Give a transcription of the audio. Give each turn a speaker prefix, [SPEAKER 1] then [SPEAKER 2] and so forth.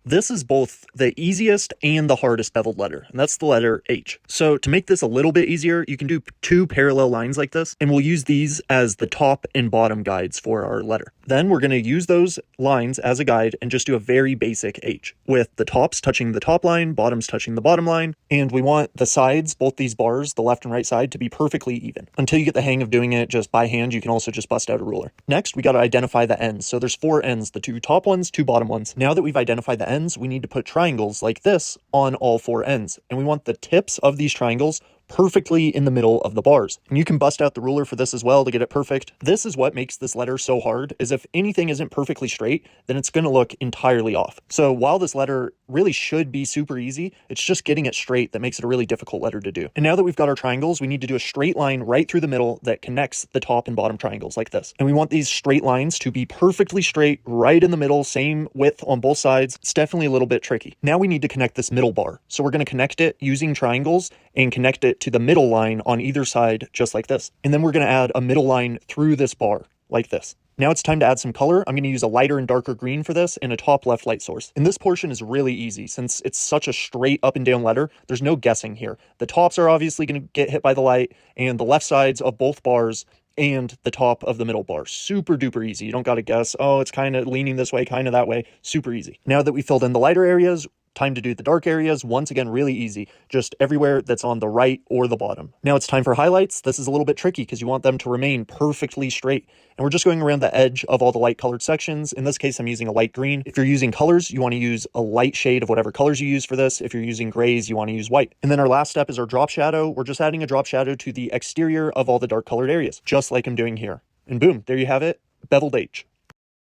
[SPEAKER 1] This is both the easiest and the hardest beveled letter, and that's the letter H. So to make this a little bit easier, you can do two parallel lines like this, and we'll use these as the top and bottom guides for our letter. Then we're going to use those lines as a guide and just do a very basic H, with the tops touching the top line, bottoms touching the bottom line, and we want the sides, both these bars, the left and right side, to be perfectly even. Until you get the hang of doing it just by hand, you can also just bust out a ruler. Next, we got to identify the ends. So there's 4 ends, the 2 top ones, 2 bottom ones. Now that we've identified the ends, we need to put triangles like this on all 4 ends. And we want the tips of these triangles perfectly in the middle of the bars. And you can bust out the ruler for this as well to get it perfect. This is what makes this letter so hard, is if anything isn't perfectly straight, then it's going to look entirely off. So while this letter really should be super easy, it's just getting it straight that makes it a really difficult letter to do. And now that we've got our triangles, we need to do a straight line right through the middle that connects the top and bottom triangles like this. And we want these straight lines to be perfectly straight right in the middle, same width on both sides. It's definitely a little bit tricky. Now we need to connect this middle bar. So we're going to connect it using triangles and connect it to the middle line on either side, just like this. And then we're going to add a middle line through this bar, like this. Now it's time to add some color. I'm going to use a lighter and darker green for this and a top left light source. And this portion is really easy since it's such a straight up and down letter. There's no guessing here. The tops are obviously going to get hit by the light, and the left sides of both bars and the top of the middle bar. Super duper easy. You don't got to guess, oh, it's kind of leaning this way, kind of that way. Super easy. Now that we filled in the lighter areas, time to do the dark areas. Once again, really easy. Just everywhere that's on the right or the bottom. Now it's time for highlights. This is a little bit tricky because you want them to remain perfectly straight. And we're just going around the edge of all the light colored sections. In this case, I'm using a light green. If you're using colors, you want to use a light shade of whatever colors you use for this. If you're using grays, you want to use white. And then our last step is our drop shadow. We're just adding a drop shadow to the exterior of all the dark colored areas, just like I'm doing here. And boom, there you have it, beveled H.